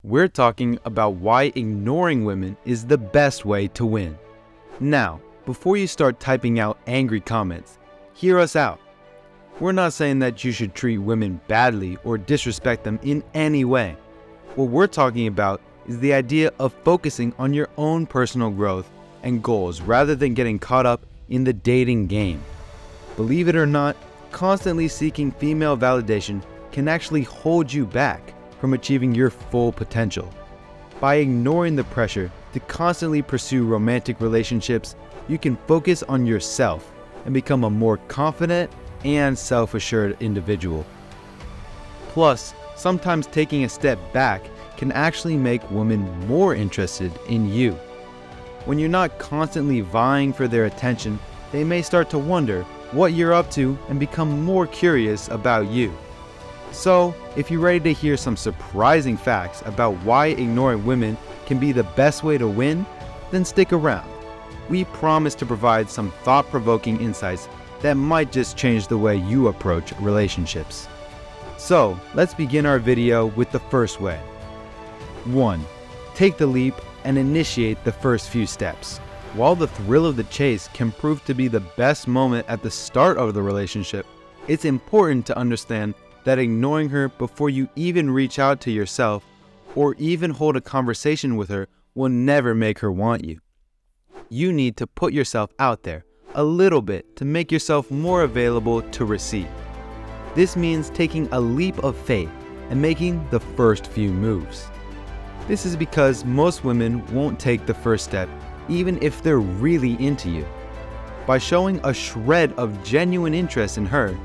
we're talking about why ignoring women is the best way to win. Now, before you start typing out angry comments, hear us out. We're not saying that you should treat women badly or disrespect them in any way. What we're talking about is the idea of focusing on your own personal growth and goals rather than getting caught up in the dating game. Believe it or not, constantly seeking female validation can actually hold you back from achieving your full potential. By ignoring the pressure to constantly pursue romantic relationships, you can focus on yourself and become a more confident and self-assured individual. Plus, sometimes taking a step back can actually make women more interested in you. When you're not constantly vying for their attention, they may start to wonder what you're up to and become more curious about you. So, if you're ready to hear some surprising facts about why ignoring women can be the best way to win, then stick around. We promise to provide some thought-provoking insights that might just change the way you approach relationships. So, let's begin our video with the first way. 1. Take the leap and initiate the first few steps. While the thrill of the chase can prove to be the best moment at the start of the relationship, it's important to understand that ignoring her before you even reach out to yourself or even hold a conversation with her will never make her want you. You need to put yourself out there a little bit to make yourself more available to receive. This means taking a leap of faith and making the first few moves. This is because most women won't take the first step even if they're really into you. By showing a shred of genuine interest in her,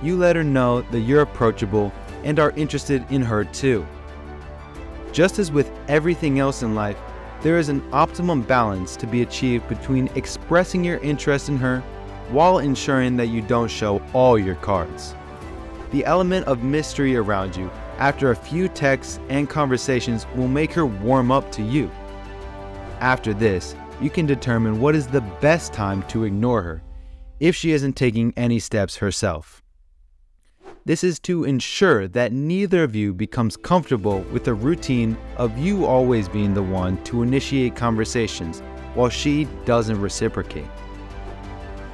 you let her know that you're approachable and are interested in her too. Just as with everything else in life, there is an optimum balance to be achieved between expressing your interest in her while ensuring that you don't show all your cards. The element of mystery around you after a few texts and conversations will make her warm up to you. After this, you can determine what is the best time to ignore her if she isn't taking any steps herself. This is to ensure that neither of you becomes comfortable with the routine of you always being the one to initiate conversations while she doesn't reciprocate.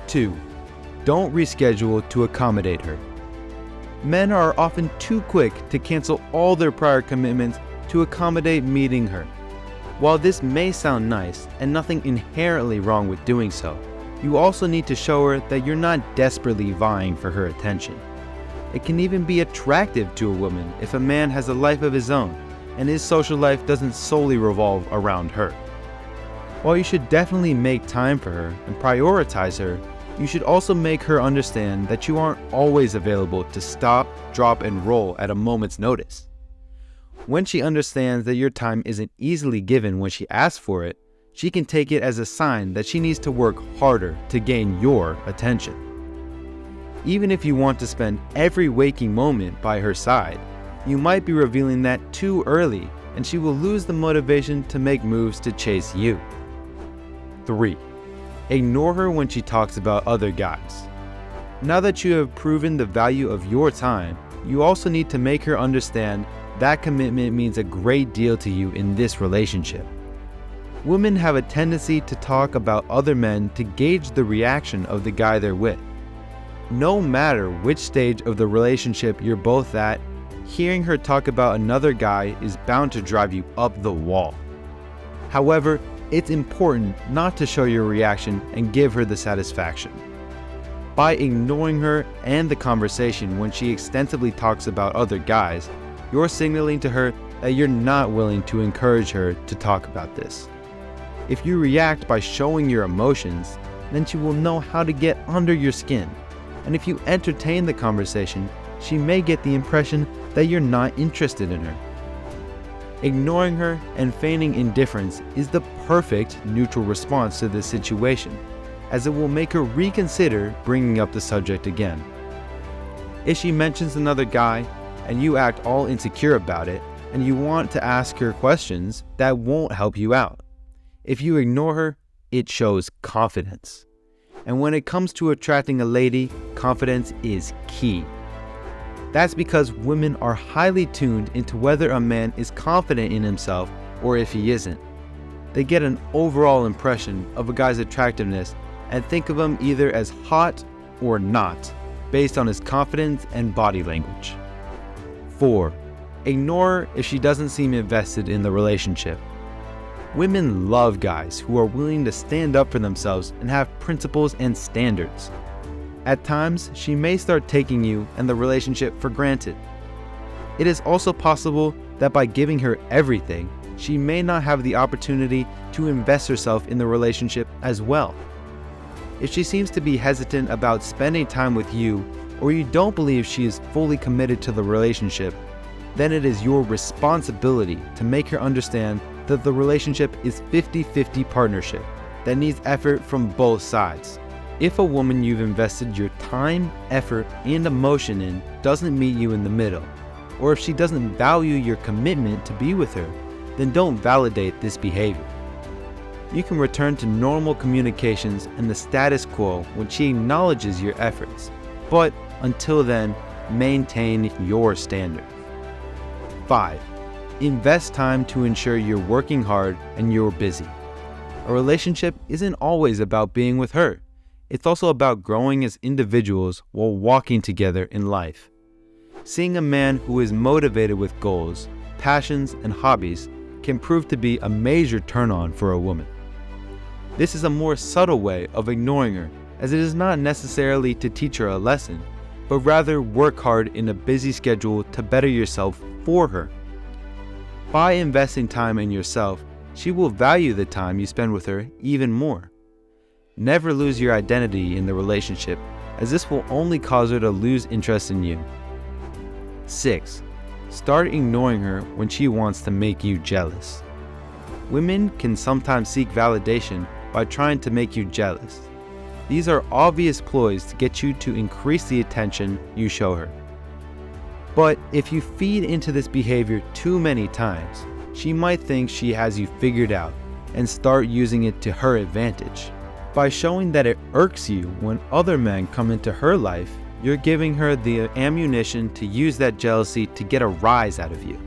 2. Don't reschedule to accommodate her. Men are often too quick to cancel all their prior commitments to accommodate meeting her. While this may sound nice and nothing inherently wrong with doing so, you also need to show her that you're not desperately vying for her attention. It can even be attractive to a woman if a man has a life of his own and his social life doesn't solely revolve around her. While you should definitely make time for her and prioritize her, you should also make her understand that you aren't always available to stop, drop, and roll at a moment's notice. When she understands that your time isn't easily given when she asks for it, she can take it as a sign that she needs to work harder to gain your attention. Even if you want to spend every waking moment by her side, you might be revealing that too early and she will lose the motivation to make moves to chase you. 3. Ignore her when she talks about other guys. Now that you have proven the value of your time, you also need to make her understand that commitment means a great deal to you in this relationship. Women have a tendency to talk about other men to gauge the reaction of the guy they're with. No matter which stage of the relationship you're both at, hearing her talk about another guy is bound to drive you up the wall. However, it's important not to show your reaction and give her the satisfaction. By ignoring her and the conversation when she extensively talks about other guys, you're signaling to her that you're not willing to encourage her to talk about this. If you react by showing your emotions, then she will know how to get under your skin. And if you entertain the conversation, she may get the impression that you're not interested in her. Ignoring her and feigning indifference is the perfect neutral response to this situation, as it will make her reconsider bringing up the subject again. If she mentions another guy and you act all insecure about it and you want to ask her questions, that won't help you out. If you ignore her, it shows confidence. And when it comes to attracting a lady, confidence is key. That's because women are highly tuned into whether a man is confident in himself or if he isn't. They get an overall impression of a guy's attractiveness and think of him either as hot or not, based on his confidence and body language. 4. Ignore her if she doesn't seem invested in the relationship. Women love guys who are willing to stand up for themselves and have principles and standards. At times, she may start taking you and the relationship for granted. It is also possible that by giving her everything, she may not have the opportunity to invest herself in the relationship as well. If she seems to be hesitant about spending time with you, or you don't believe she is fully committed to the relationship, then it is your responsibility to make her understand that the relationship is 50-50 partnership that needs effort from both sides. If a woman you've invested your time, effort, and emotion in doesn't meet you in the middle, or if she doesn't value your commitment to be with her, then don't validate this behavior. You can return to normal communications and the status quo when she acknowledges your efforts, but until then, maintain your standard. 5. Invest time to ensure you're working hard and you're busy. A relationship isn't always about being with her. It's also about growing as individuals while walking together in life. Seeing a man who is motivated with goals, passions, and hobbies can prove to be a major turn-on for a woman. This is a more subtle way of ignoring her, as it is not necessarily to teach her a lesson, but rather work hard in a busy schedule to better yourself for her. By investing time in yourself, she will value the time you spend with her even more. Never lose your identity in the relationship, as this will only cause her to lose interest in you. 6. Start ignoring her when she wants to make you jealous. Women can sometimes seek validation by trying to make you jealous. These are obvious ploys to get you to increase the attention you show her. But if you feed into this behavior too many times, she might think she has you figured out and start using it to her advantage. By showing that it irks you when other men come into her life, you're giving her the ammunition to use that jealousy to get a rise out of you.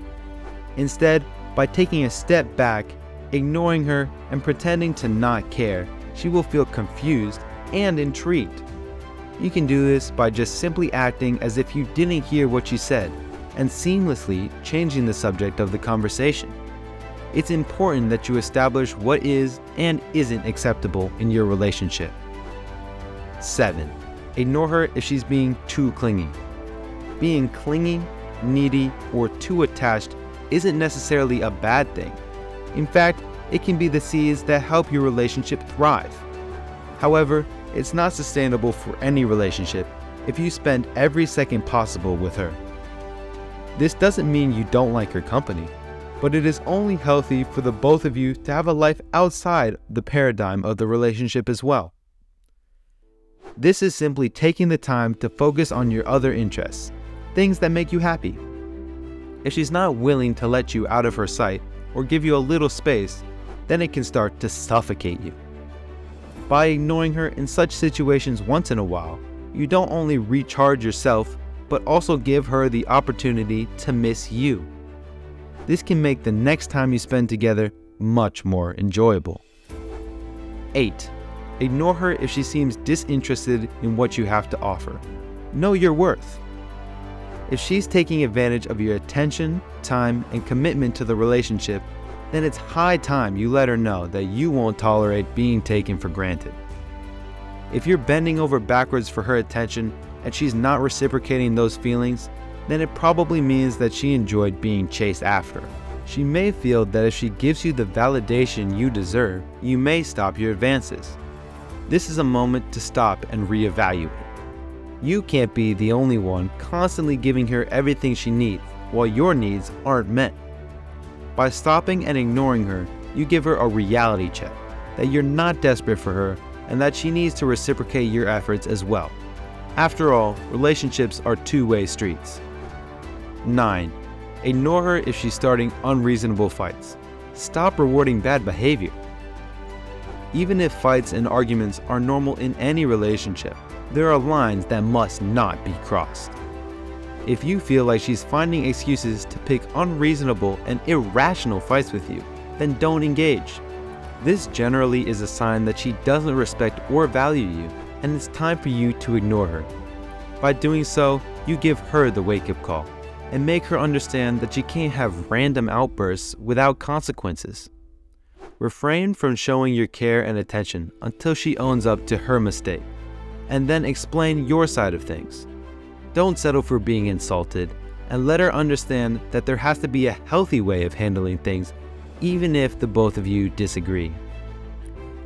Instead, by taking a step back, ignoring her, and pretending to not care, she will feel confused and intrigued. You can do this by just simply acting as if you didn't hear what she said and seamlessly changing the subject of the conversation. It's important that you establish what is and isn't acceptable in your relationship. 7. Ignore her if she's being too clingy. Being clingy, needy, or too attached isn't necessarily a bad thing. In fact, it can be the seeds that help your relationship thrive. However, it's not sustainable for any relationship if you spend every second possible with her. This doesn't mean you don't like her company, but it is only healthy for the both of you to have a life outside the paradigm of the relationship as well. This is simply taking the time to focus on your other interests, things that make you happy. If she's not willing to let you out of her sight or give you a little space, then it can start to suffocate you. By ignoring her in such situations once in a while, you don't only recharge yourself, but also give her the opportunity to miss you. This can make the next time you spend together much more enjoyable. 8. Ignore her if she seems disinterested in what you have to offer. Know your worth. If she's taking advantage of your attention, time, and commitment to the relationship, then it's high time you let her know that you won't tolerate being taken for granted. If you're bending over backwards for her attention and she's not reciprocating those feelings, then it probably means that she enjoyed being chased after. She may feel that if she gives you the validation you deserve, you may stop your advances. This is a moment to stop and reevaluate. You can't be the only one constantly giving her everything she needs while your needs aren't met. By stopping and ignoring her, you give her a reality check that you're not desperate for her and that she needs to reciprocate your efforts as well. After all, relationships are two-way streets. 9. Ignore her if she's starting unreasonable fights. Stop rewarding bad behavior. Even if fights and arguments are normal in any relationship, there are lines that must not be crossed. If you feel like she's finding excuses to pick unreasonable and irrational fights with you, then don't engage. This generally is a sign that she doesn't respect or value you, and it's time for you to ignore her. By doing so, you give her the wake-up call and make her understand that she can't have random outbursts without consequences. Refrain from showing your care and attention until she owns up to her mistake, and then explain your side of things. Don't settle for being insulted, and let her understand that there has to be a healthy way of handling things, even if the both of you disagree.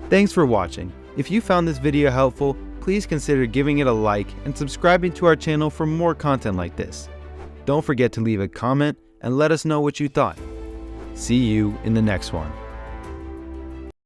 Thanks for watching. If you found this video helpful, please consider giving it a like and subscribing to our channel for more content like this. Don't forget to leave a comment and let us know what you thought. See you in the next one.